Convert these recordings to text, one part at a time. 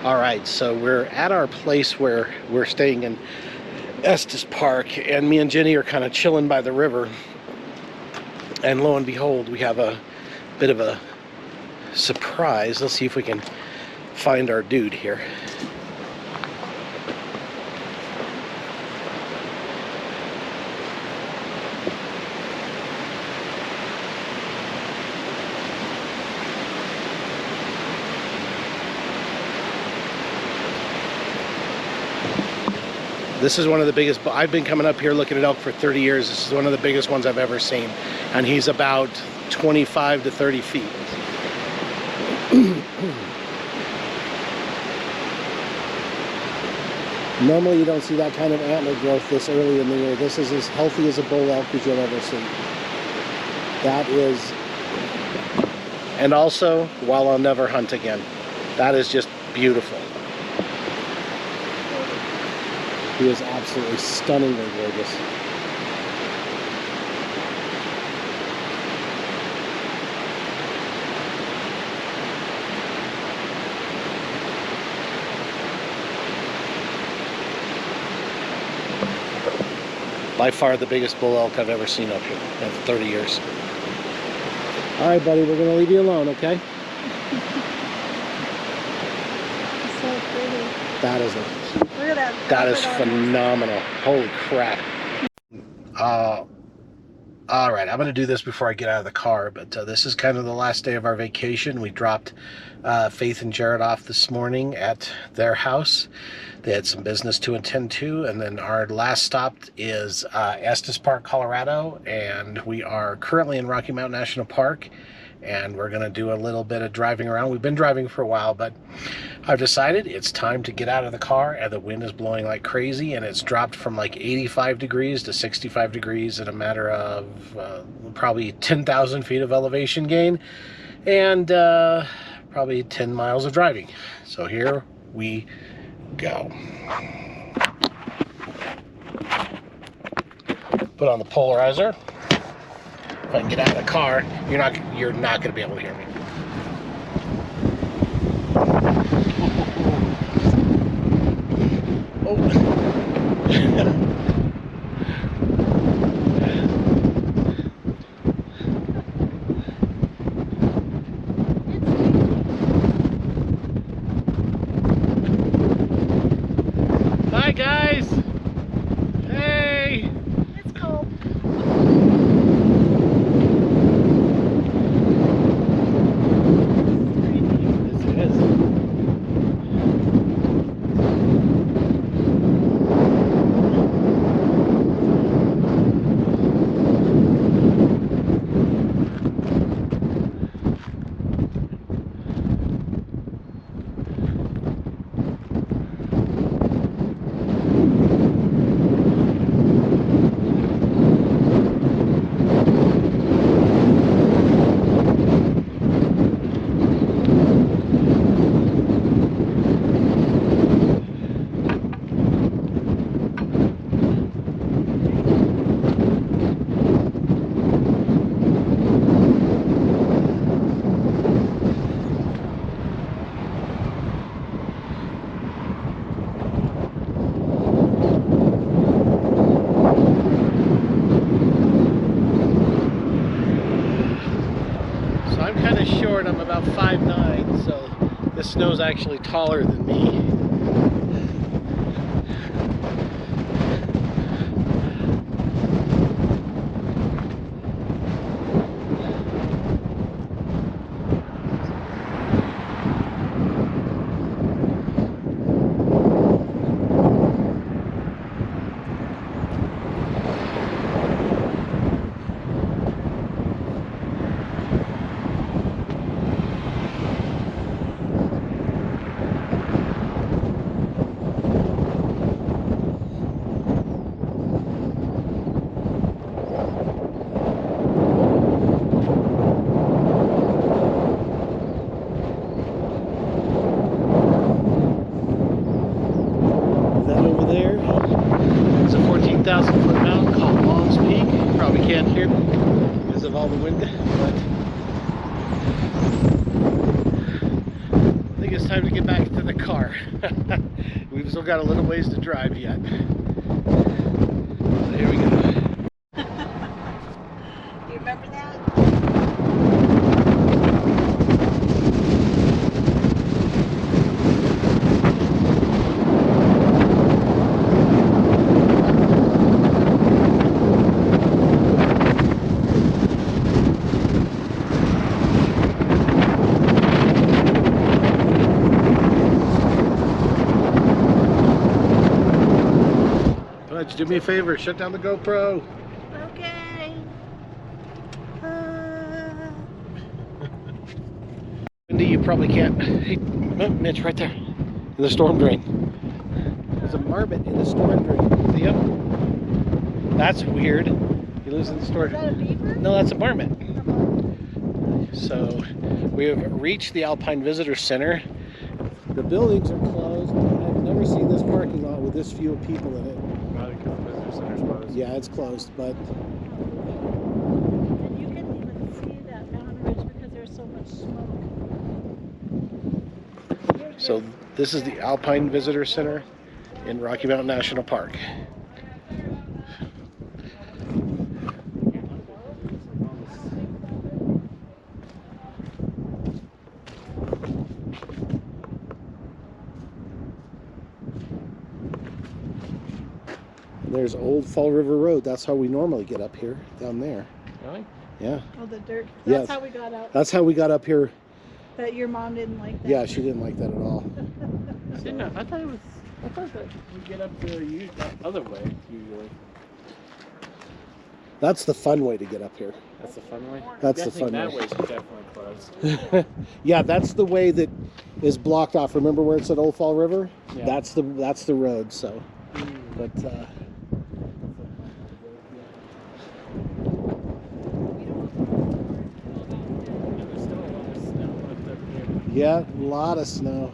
Alright, so we're at our place where we're staying in Estes Park, and me and Jenny are kind of chilling by the river. And lo and behold, we have a bit of a surprise. Let's see if we can find our dude here. This is one of the biggest. I've been coming up here looking at elk for 30 years. This is one of the biggest ones I've ever seen. And he's about 25 to 30 feet. Normally you don't see that kind of antler growth this early in the year. This is as healthy as a bull elk as you'll ever see. That is, and also, while I'll never hunt again. That is just beautiful. He is absolutely stunningly gorgeous. By far the biggest bull elk I've ever seen up here in 30 years. All right, buddy, we're going to leave you alone, okay? It's so pretty. That is Look at that. That is phenomenal. Holy crap. All right, I'm going to do this before I get out of the car, but this is kind of the last day of our vacation. We dropped Faith and Jared off this morning at their house. They had some business to attend to, and then our last stop is Estes Park, Colorado, and we are currently in Rocky Mountain National Park, and we're going to do a little bit of driving around. We've been driving for a while, but I've decided it's time to get out of the car, and the wind is blowing like crazy, and it's dropped from like 85 degrees to 65 degrees in a matter of probably 10,000 feet of elevation gain, and probably 10 miles of driving. So here we go. Put on the polarizer. If I can get out of the car, you're not going to be able to hear me. Hi guys. Hey. It's cold. I'm about 5'9", so this snow's actually taller than me. Can't hear me because of all the wind, but I think it's time to get back to the car. We've still got a little ways to drive yet. So here we go. You remember that? Budge, do me a favor, shut down the GoPro. Okay. Wendy, you probably can't. Hey, oh, Mitch, right there. In the storm drain. There's a marmot in the storm drain. See him? That's weird. He lives in the storm Is that a beaver? No, that's a marmot. So we have reached the Alpine Visitor Center. The buildings are closed. I've never seen this parking lot with this few people in it. Yeah, it's closed, but And you couldn't even see that mountain ridge because there's so much smoke. so this is the Alpine Visitor Center in Rocky Mountain National Park. There's Old Fall River Road. That's how we normally get up here, down there. Really? Yeah. Oh, the dirt. Yes. That's how we got out. That's how we got up here. But your mom didn't like that. Yeah, she didn't like that at all. I didn't know. I thought that we get up there that other way usually. That's the fun way to get up here. That's the fun way. That's the fun that way. way's definitely closed. Yeah, that's the way that is blocked off. Remember where it said Old Fall River? Yeah. That's the road. So, but There's still a lot of snow left up here. yeah, a lot of snow.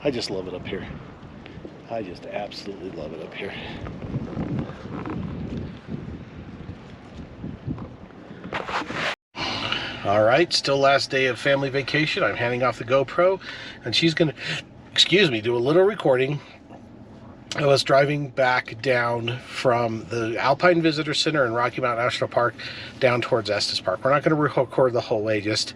I just love it up here. I just absolutely love it up here. All right, still last day of family vacation. I'm handing off the GoPro, and she's gonna, excuse me, do a little recording of us driving back down from the Alpine Visitor Center in Rocky Mountain National Park down towards Estes Park. We're not gonna record the whole way, just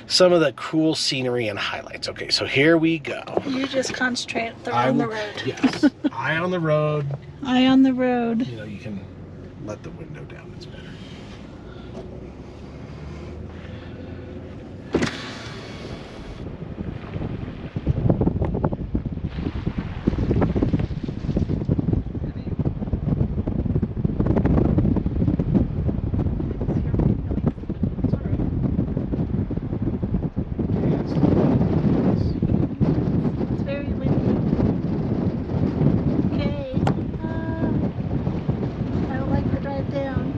some of the cool scenery and highlights. Okay, so here we go. You just concentrate on the road. Yes, eye on the road. Eye on the road. You know, you can let the window down, it's better. It's very windy. Okay. I don't like the drive down.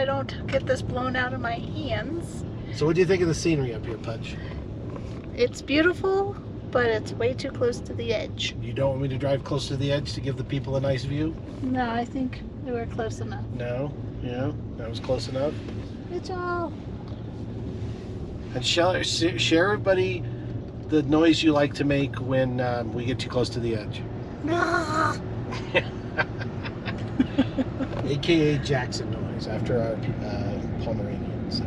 I don't get this blown out of my hands. So what do you think of the scenery up here, Pudge? It's beautiful, but it's way too close to the edge. You don't want me to drive close to the edge to give the people a nice view? No, I think we're close enough. No? Yeah, that was close enough. It's all... And share everybody the noise you like to make when we get too close to the edge. Ah! AKA Jackson noise after our Pomeranian. So.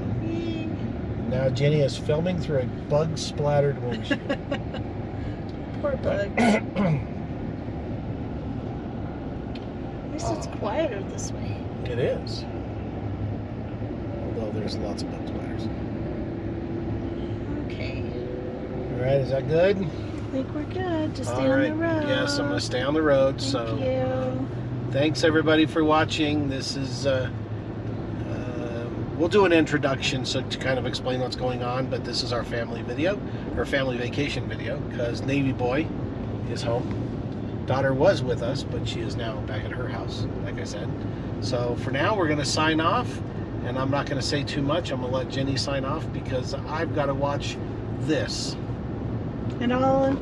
Now Jenny is filming through a bug-splattered windshield. Poor bugs. At least it's quieter this way. It is. Although there's lots of bug splatters. Okay. All right, is that good? I think we're good. Just stay All on right. the road. Yes, I'm going to stay on the road. Thank you. Thanks everybody for watching. This is we'll do an introduction to kind of explain what's going on, but this is our family video, our family vacation video, because Navy boy is home. Daughter was with us, but she is now back at her house, like I said. So for now, we're going to sign off, and I'm not going to say too much. I'm going to let Jenny sign off because I've got to watch this. And I'll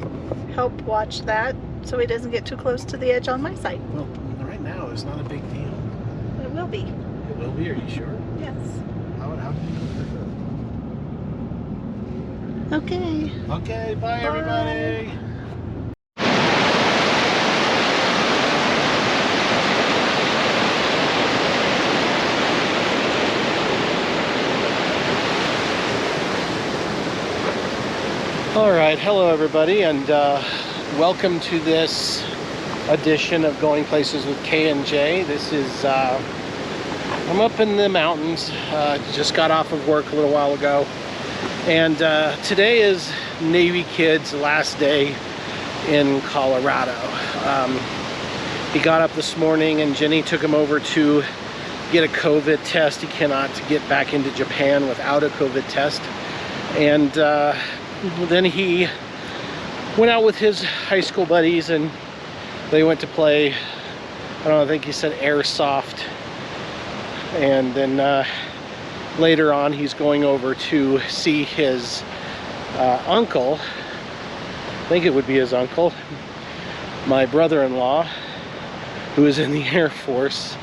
help watch that so he doesn't get too close to the edge on my side. Well, right now, it's not a big deal. It will be. It will be, are you sure? Yes. How do you Okay. Okay, bye everybody. All right, hello everybody, and welcome to this edition of Going Places with K and J. This is I'm up in the mountains. Just got off of work a little while ago, and today is Navy Kid's last day in Colorado. He got up this morning, and Jenny took him over to get a COVID test. He cannot get back into Japan without a COVID test, and then he went out with his high school buddies and they went to play, I don't know, I think he said airsoft. And then later on he's going over to see his uncle, I think it would be his uncle, my brother-in-law, who is in the Air Force,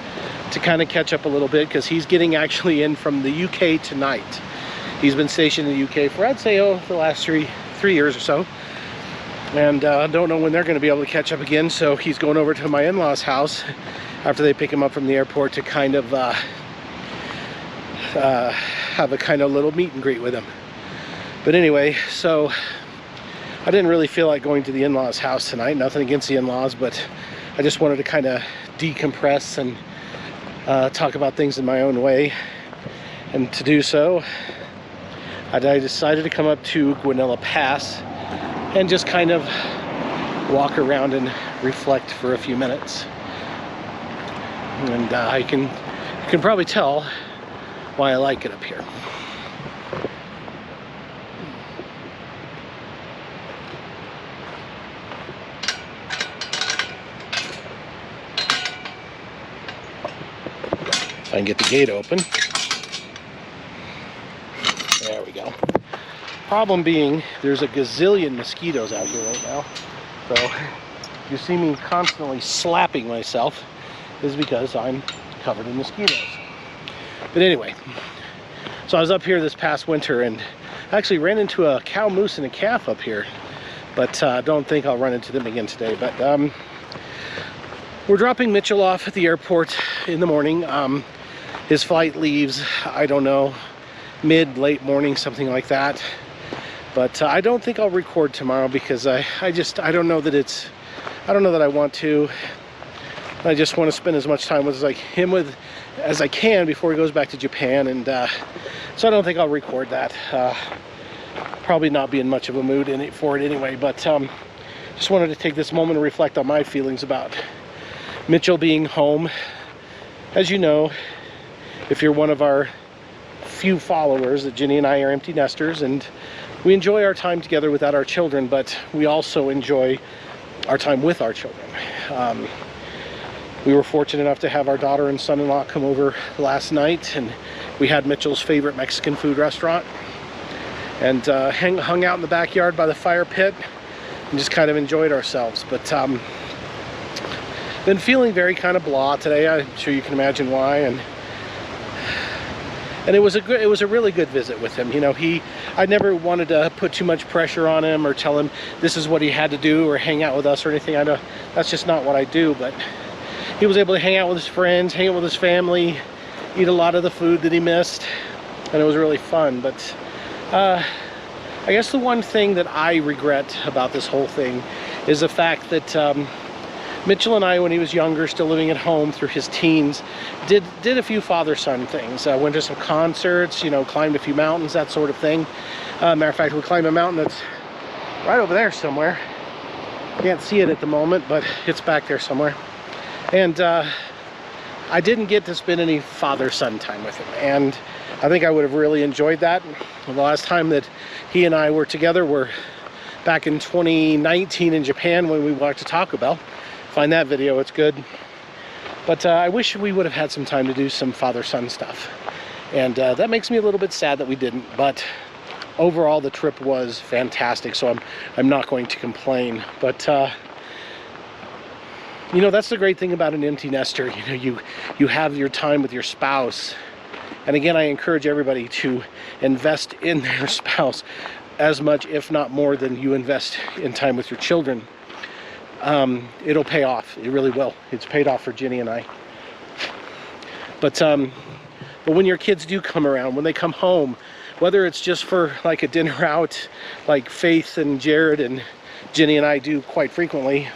to kind of catch up a little bit because he's getting actually in from the UK tonight. He's been stationed in the UK for, I'd say, the last three years or so. And I don't know when they're going to be able to catch up again, so he's going over to my in-laws' house after they pick him up from the airport to kind of have a kind of little meet and greet with him. But anyway, so I didn't really feel like going to the in-laws' house tonight. Nothing against the in-laws, but I just wanted to kind of decompress and talk about things in my own way. And to do so, I decided to come up to Guanella Pass and just kind of walk around and reflect for a few minutes. And you can probably tell why I like it up here. If I can get the gate open. There we go. Problem being, there's a gazillion mosquitoes out here right now. So you see me constantly slapping myself is because I'm covered in mosquitoes. But anyway, so I was up here this past winter and actually ran into a cow, moose, and a calf up here. But I don't think I'll run into them again today. But we're dropping Mitchell off at the airport in the morning. His flight leaves, I don't know, late morning, something like that. But I don't think I'll record tomorrow because I don't know that I want to. I just want to spend as much time with him as I can before he goes back to Japan, and so I don't think I'll record that. Probably not be in much of a mood for it anyway, but just wanted to take this moment to reflect on my feelings about Mitchell being home. As you know, if you're one of our few followers, that Jenny and I are empty nesters, and we enjoy our time together without our children, but we also enjoy our time with our children. We were fortunate enough to have our daughter and son-in-law come over last night, and we had Mitchell's favorite Mexican food restaurant, and hung out in the backyard by the fire pit and just kind of enjoyed ourselves. But been feeling very kind of blah today. I'm sure you can imagine why. And it was a really good visit with him. You know, I never wanted to put too much pressure on him or tell him this is what he had to do or hang out with us or anything. I know that's just not what I do, but he was able to hang out with his friends, hang out with his family, eat a lot of the food that he missed, and it was really fun. But I guess the one thing that I regret about this whole thing is the fact that Mitchell and I, when he was younger, still living at home through his teens, did a few father-son things. Went to some concerts, you know, climbed a few mountains, that sort of thing. Matter of fact, we climbed a mountain that's right over there somewhere. Can't see it at the moment, but it's back there somewhere. And I didn't get to spend any father-son time with him, and I think I would have really enjoyed that. The last time that he and I were together were back in 2019 in Japan when we walked to Taco Bell. Find that video, it's good. But I wish we would have had some time to do some father-son stuff, and that makes me a little bit sad that we didn't. But overall, the trip was fantastic, so I'm not going to complain. But you know, that's the great thing about an empty nester. You know, you have your time with your spouse, and again, I encourage everybody to invest in their spouse as much, if not more, than you invest in time with your children. It'll pay off. It really will. It's paid off for Ginny and I. But when your kids do come around, when they come home, whether it's just for like a dinner out, like Faith and Jared and Ginny and I do quite frequently,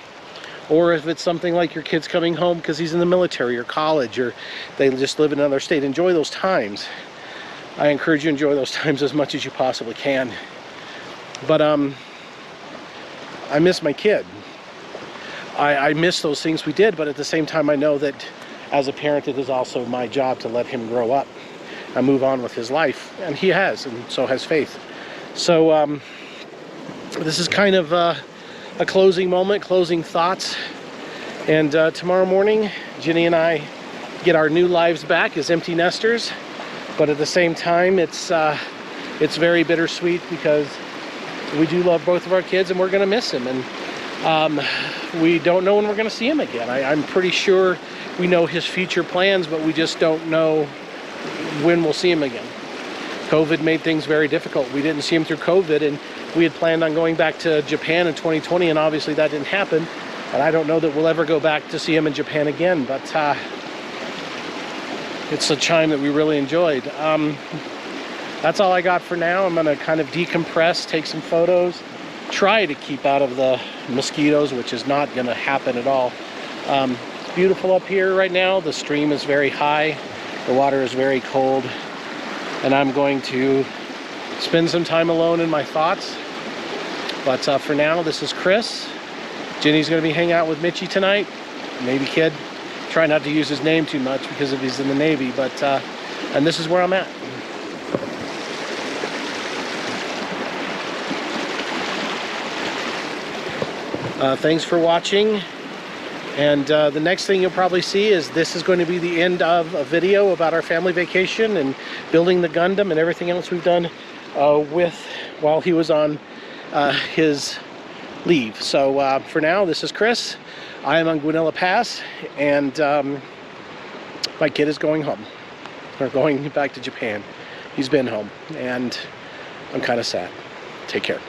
or if it's something like your kid's coming home because he's in the military or college, or they just live in another state, enjoy those times. I encourage you to enjoy those times as much as you possibly can. But I miss my kid. I miss those things we did, but at the same time, I know that as a parent, it is also my job to let him grow up and move on with his life, and he has, and so has Faith. So this is kind of a closing moment, closing thoughts, and tomorrow morning, Ginny and I get our new lives back as empty nesters, but at the same time, it's very bittersweet because we do love both of our kids, and we're going to miss him, and we don't know when we're going to see him again. I'm pretty sure we know his future plans, but we just don't know when we'll see him again. COVID made things very difficult. We didn't see him through COVID, and we had planned on going back to Japan in 2020, and obviously that didn't happen. And I don't know that we'll ever go back to see him in Japan again, but it's a time that we really enjoyed. That's all I got for now. I'm going to kind of decompress, take some photos, try to keep out of the mosquitoes, which is not going to happen at all. It's beautiful up here right now. The stream is very high. The water is very cold. And I'm going to spend some time alone in my thoughts. But for now, this is Chris. Ginny's going to be hanging out with Mitchie tonight. Navy kid. Try not to use his name too much because of he's in the Navy. But and this is where I'm at. Thanks for watching, and the next thing you'll probably see is this is going to be the end of a video about our family vacation and building the Gundam and everything else we've done while he was on his leave. So for now, this is Chris. I am on Guanilla Pass, and my kid is going home, or going back to Japan. He's been home, and I'm kind of sad. Take care.